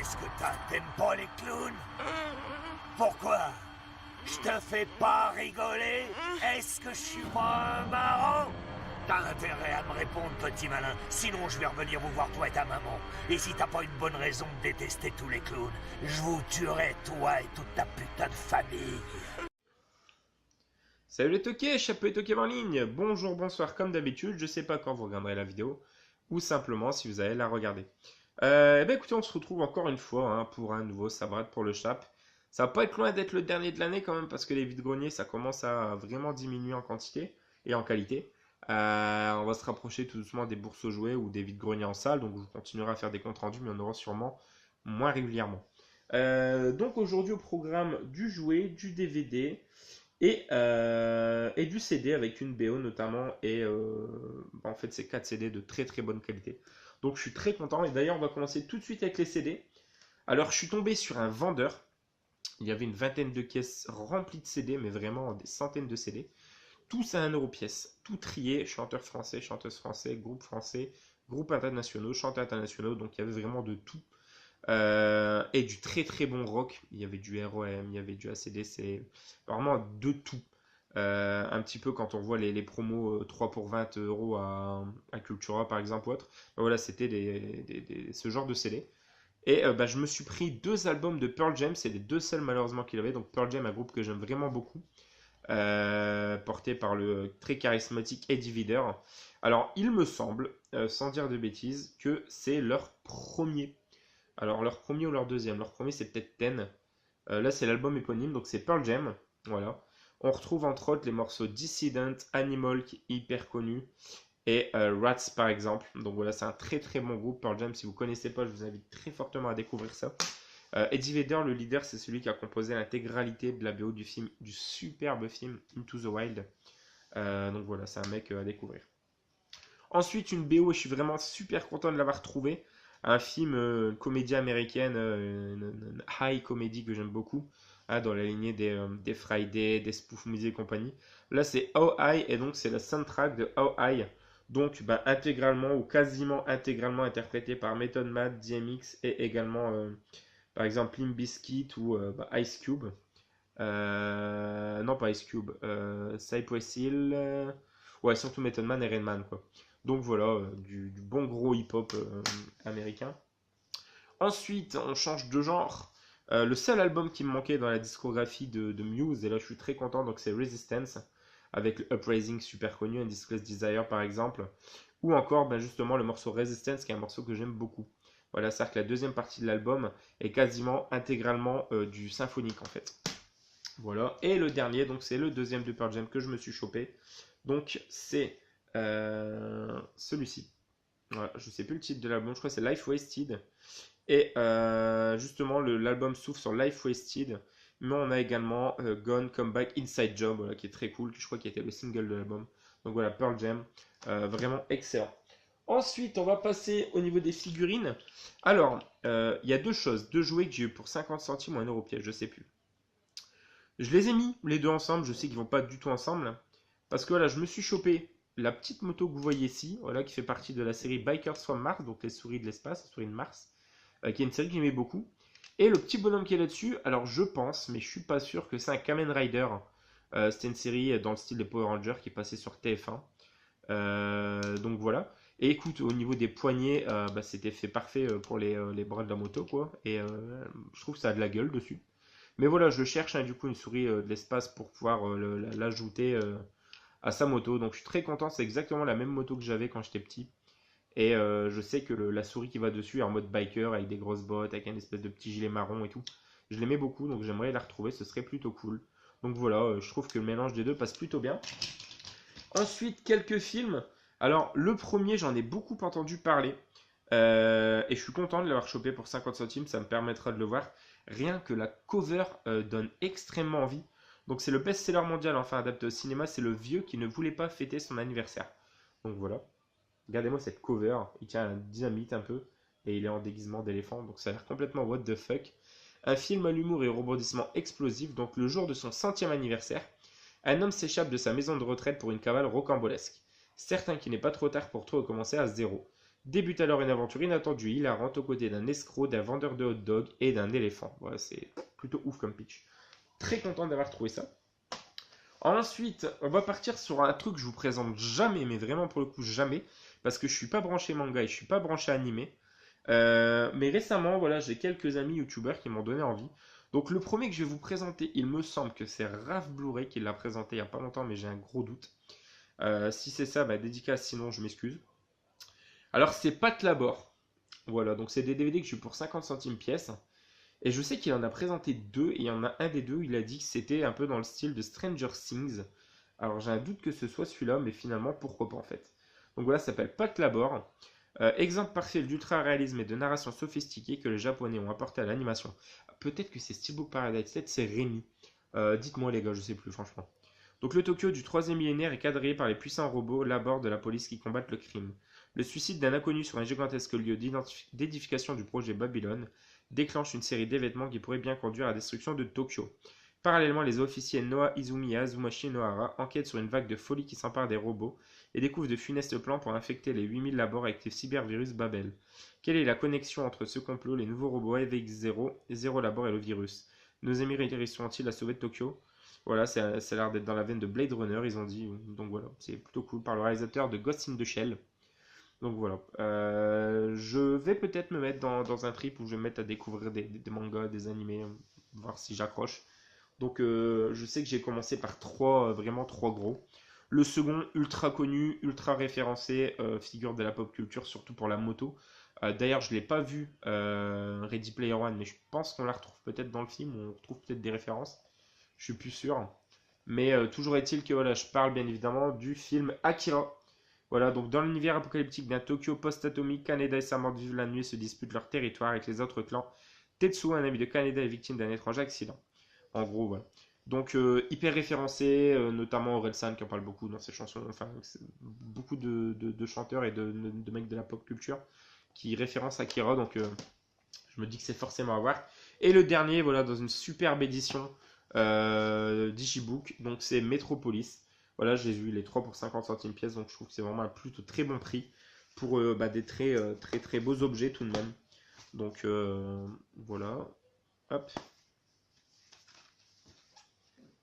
Qu'est-ce que t'aimes pas les clowns? Pourquoi? Je te fais pas rigoler? Est-ce que je suis pas un marrant? T'as intérêt à me répondre, petit malin, sinon je vais revenir vous voir toi et ta maman. Et si t'as pas une bonne raison de détester tous les clowns, je vous tuerai toi et toute ta putain de famille. Salut les toqués, chapeau et toqués en ligne. Bonjour, bonsoir, comme d'habitude. Je sais pas quand vous regarderez la vidéo, ou simplement si vous allez la regarder. Écoutez, on se retrouve encore une fois pour un nouveau Sabrat pour le Chap. Ça va pas être loin d'être le dernier de l'année quand même, parce que les vides-greniers, ça commence à vraiment diminuer en quantité et en qualité. On va se rapprocher tout doucement des bourses aux jouets ou des vides-greniers en salle, donc je continuerai à faire des comptes rendus, mais on aura sûrement moins régulièrement. Donc aujourd'hui au programme du jouet, du DVD et du CD avec une BO notamment. En fait, c'est 4 CD de très très bonne qualité. Donc je suis très content. Et d'ailleurs, on va commencer tout de suite avec les CD. Alors, je suis tombé sur un vendeur. Il y avait une vingtaine de caisses remplies de CD, mais vraiment des centaines de CD. Tous à 1 € pièce. Tout trié. Chanteurs français, chanteuses français, groupes internationaux, chanteurs internationaux. Donc il y avait vraiment de tout. Et du très très bon rock. Il y avait du ROM, il y avait du AC/DC, vraiment de tout. Un petit peu quand on voit les promos 3 pour 20 € à Cultura par exemple ou autre. Ben voilà, c'était ce genre de CD. Et je me suis pris 2 albums de Pearl Jam, c'est les 2 seuls malheureusement qu'il avait. Donc Pearl Jam, un groupe que j'aime vraiment beaucoup, porté par le très charismatique Eddie Vedder. Alors il me semble, sans dire de bêtises, que c'est leur premier. Alors leur premier ou leur deuxième. Leur premier c'est peut-être Ten. Là c'est l'album éponyme, donc c'est Pearl Jam. Voilà. On retrouve entre autres les morceaux Dissident, Animal qui est hyper connu, et Rats par exemple. Donc voilà, c'est un très très bon groupe Pearl Jam. Si vous ne connaissez pas, je vous invite très fortement à découvrir ça. Eddie Vedder, le leader, c'est celui qui a composé l'intégralité de la BO du film, du superbe film Into the Wild. Donc voilà, c'est un mec à découvrir. Ensuite, une BO, je suis vraiment super content de l'avoir trouvé. Un film, une comédie américaine, une high comédie que j'aime beaucoup, dans la lignée des Friday, des Spoof Movie et compagnie. Là, c'est How High, et donc c'est la soundtrack de How High, donc intégralement ou quasiment intégralement interprété par Method Man, DMX et également, par exemple, Limp Bizkit ou Ice Cube. Non, pas Ice Cube, Cypress Hill, ouais, surtout Method Man et Redman, quoi. Donc voilà, du bon gros hip-hop américain. Ensuite, on change de genre. Le seul album qui me manquait dans la discographie de Muse, et là je suis très content, donc c'est Resistance, avec le Uprising super connu, and Discless Desire par exemple, ou encore justement le morceau Resistance, qui est un morceau que j'aime beaucoup. Voilà, c'est-à-dire que la deuxième partie de l'album est quasiment intégralement du symphonique en fait. Voilà, et le dernier, donc c'est le deuxième de Pearl Jam que je me suis chopé, donc c'est celui-ci. Voilà, je sais plus le titre de l'album, je crois que c'est Life Wasted. Et justement, l'album s'ouvre sur Life Wasted, mais on a également Gone Come Back Inside Job, voilà, qui est très cool, je crois qu'il était le single de l'album. Donc voilà, Pearl Jam, vraiment excellent. Ensuite, on va passer au niveau des figurines. Alors, il y a deux choses, deux jouets que j'ai eu pour 50 centimes ou 1 € pièce, je sais plus. Je les ai mis les deux ensemble, je sais qu'ils vont pas du tout ensemble, parce que voilà, je me suis chopé la petite moto que vous voyez ici, voilà, qui fait partie de la série Bikers from Mars, donc les souris de l'espace, les souris de Mars, qui est une série que j'aimais beaucoup. Et le petit bonhomme qui est là-dessus, alors je pense, mais je suis pas sûr que c'est un Kamen Rider. C'était une série dans le style de Power Rangers qui passait sur TF1. Donc voilà. Et écoute, au niveau des poignets, c'était fait parfait pour les bras de la moto, quoi. Et je trouve que ça a de la gueule dessus. Mais voilà, je cherche du coup une souris de l'espace pour pouvoir l'ajouter à sa moto. Donc je suis très content, c'est exactement la même moto que j'avais quand j'étais petit. Et je sais que la souris qui va dessus est en mode biker avec des grosses bottes, avec un espèce de petit gilet marron et tout. Je l'aimais beaucoup, donc j'aimerais la retrouver, ce serait plutôt cool. Donc voilà, je trouve que le mélange des deux passe plutôt bien. Ensuite, quelques films. Alors, le premier, j'en ai beaucoup entendu parler. Et je suis content de l'avoir chopé pour 50 centimes, ça me permettra de le voir. Rien que la cover donne extrêmement envie. Donc c'est le best-seller mondial, enfin adapté au cinéma, c'est Le Vieux qui ne voulait pas fêter son anniversaire. Donc voilà. Regardez-moi cette cover, il tient un dynamite un peu, et il est en déguisement d'éléphant, donc ça a l'air complètement what the fuck. Un film à l'humour et au rebondissement explosif, donc le jour de son 100e anniversaire, un homme s'échappe de sa maison de retraite pour une cavale rocambolesque. Certain qu'il n'est pas trop tard pour tout recommencer à zéro. Débute alors une aventure inattendue, hilarante, aux côtés d'un escroc, d'un vendeur de hot dog et d'un éléphant. Voilà, c'est plutôt ouf comme pitch. Très content d'avoir trouvé ça. Ensuite, on va partir sur un truc que je vous présente jamais, mais vraiment pour le coup jamais, parce que je suis pas branché manga et je suis pas branché animé. Mais récemment, voilà, j'ai quelques amis youtubeurs qui m'ont donné envie. Donc le premier que je vais vous présenter, il me semble que c'est Raph Blu-ray qui l'a présenté il y a pas longtemps, mais j'ai un gros doute. Si c'est ça, bah dédicace, sinon je m'excuse. Alors c'est Pat Labor. Voilà, donc c'est des DVD que j'ai eu pour 50 centimes pièce. Et je sais qu'il en a présenté deux, et il y en a un des deux où il a dit que c'était un peu dans le style de Stranger Things. Alors j'ai un doute que ce soit celui-là, mais finalement pourquoi pas en fait. Donc voilà, ça s'appelle Pat Labor. Exemple partiel d'ultra-réalisme et de narration sophistiquée que les Japonais ont apporté à l'animation. Peut-être que c'est Steelbook Paradise, peut-être c'est Rémi. Dites-moi les gars, je sais plus franchement. Donc le Tokyo du troisième millénaire est quadrillé par les puissants robots Labor de la police qui combattent le crime. Le suicide d'un inconnu sur un gigantesque lieu d'édification du projet Babylone déclenche une série d'événements qui pourraient bien conduire à la destruction de Tokyo. Parallèlement, les officiers Noah Izumi et Azumashi Nohara enquêtent sur une vague de folie qui s'empare des robots et découvrent de funestes plans pour infecter les 8000 labors avec les cybervirus Babel. Quelle est la connexion entre ce complot, les nouveaux robots FX0, Zero Labor et le virus? Nos amis réussiront-ils à sauver Tokyo? Voilà, ça a l'air d'être dans la veine de Blade Runner, ils ont dit. Donc voilà, c'est plutôt cool, par le réalisateur de Ghost in the Shell. Donc voilà. Je vais peut-être me mettre dans un trip où je vais me mettre à découvrir des mangas, des animés, voir si j'accroche. Donc je sais que j'ai commencé par vraiment trois gros. Le second, ultra connu, ultra référencé, figure de la pop culture, surtout pour la moto. D'ailleurs, je ne l'ai pas vu, Ready Player One, mais je pense qu'on la retrouve peut-être dans le film, on retrouve peut-être des références. Je suis plus sûr. Mais toujours est-il que voilà, je parle bien évidemment du film Akira. Voilà, donc dans l'univers apocalyptique d'un Tokyo post-atomique, Kaneda et sa mort vivent la nuit se disputent leur territoire avec les autres clans. Tetsuo, un ami de Kaneda, est victime d'un étrange accident. En gros, voilà. Donc hyper référencé, notamment Orelsan qui en parle beaucoup dans ses chansons. Enfin, beaucoup de chanteurs et de mecs de la pop culture qui référencent Akira. Donc je me dis que c'est forcément à voir. Et le dernier, voilà, dans une superbe édition Digibook, donc c'est Metropolis. Voilà, j'ai vu les 3 pour 50 centimes pièce, donc je trouve que c'est vraiment un plutôt très bon prix pour des très beaux objets tout de même. Donc voilà, hop.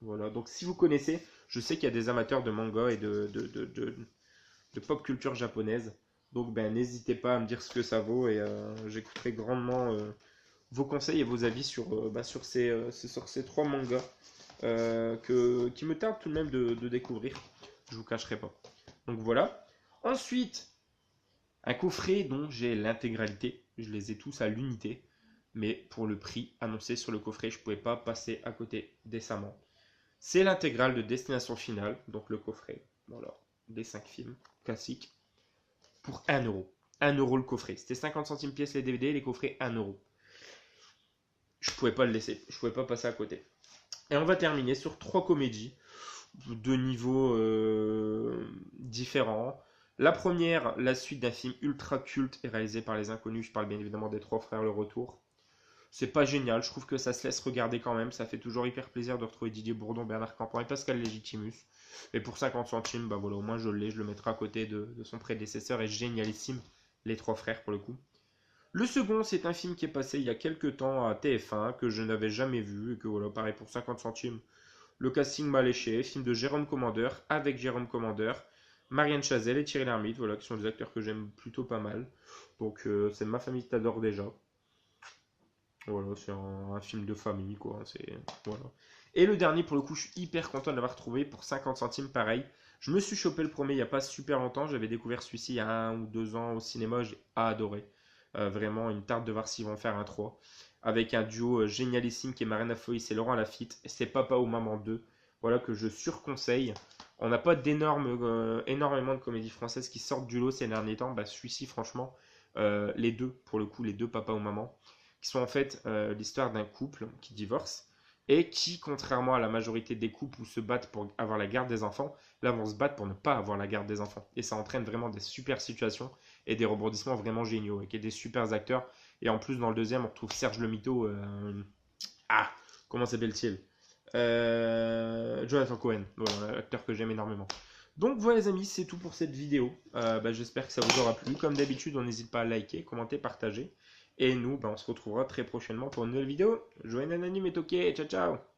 Voilà, donc si vous connaissez, je sais qu'il y a des amateurs de manga et de pop culture japonaise. Donc ben n'hésitez pas à me dire ce que ça vaut et j'écouterai grandement vos conseils et vos avis sur ces trois mangas qui me tardent tout de même de découvrir. Je vous cacherai pas. Donc voilà. Ensuite, un coffret dont j'ai l'intégralité. Je les ai tous à l'unité. Mais pour le prix annoncé sur le coffret, je ne pouvais pas passer à côté décemment. C'est l'intégrale de Destination Finale, donc le coffret. Voilà, des 5 films classiques. Pour 1 euro. 1 euro le coffret. C'était 50 centimes pièce les DVD, les coffrets 1 euro. Je pouvais pas le laisser. Je pouvais pas passer à côté. Et on va terminer sur 3 comédies de niveaux différents. La première, la suite d'un film ultra culte et réalisé par les inconnus. Je parle bien évidemment des Trois Frères Le Retour. C'est pas génial, je trouve que ça se laisse regarder quand même. Ça fait toujours hyper plaisir de retrouver Didier Bourdon, Bernard Campan et Pascal Légitimus. Et pour 50 centimes, bah voilà, au moins je l'ai, je le mettrai à côté de son prédécesseur et génialissime, Les Trois Frères pour le coup. Le second, c'est un film qui est passé il y a quelques temps à TF1, que je n'avais jamais vu, et que voilà, pareil pour 50 centimes. Le casting m'a léché, film de Jérôme Commandeur, avec Jérôme Commandeur, Marianne Chazelle et Thierry Lhermitte, voilà, qui sont des acteurs que j'aime plutôt pas mal. Donc c'est Ma famille t'adore déjà. Voilà, c'est un film de famille, quoi. Voilà. Et le dernier, pour le coup, je suis hyper content de l'avoir trouvé pour 50 centimes, pareil. Je me suis chopé le premier il n'y a pas super longtemps. J'avais découvert celui-ci il y a 1 ou 2 ans au cinéma. J'ai adoré. Vraiment, une tarte de voir s'ils vont faire un 3. Avec un duo génialissime qui est Marina Foïs et Laurent Lafitte. Et c'est Papa ou Maman 2. Voilà, que je surconseille. On n'a pas énormément de comédies françaises qui sortent du lot ces derniers temps. Bah, celui-ci, franchement, les deux, pour le coup, les deux Papa ou Maman, qui sont en fait l'histoire d'un couple qui divorce et qui, contrairement à la majorité des couples où se battent pour avoir la garde des enfants, là vont se battre pour ne pas avoir la garde des enfants. Et ça entraîne vraiment des super situations et des rebondissements vraiment géniaux, et qui est des super acteurs. Et en plus, dans le deuxième, on retrouve Serge Le Mito. Comment s'appelle-t-il Jonathan Cohen, voilà, acteur que j'aime énormément. Donc voilà les amis, c'est tout pour cette vidéo. J'espère que ça vous aura plu. Comme d'habitude, on n'hésite pas à liker, commenter, partager. Et nous, on se retrouvera très prochainement pour une nouvelle vidéo. Joyeux anonyme et toqué, ciao ciao.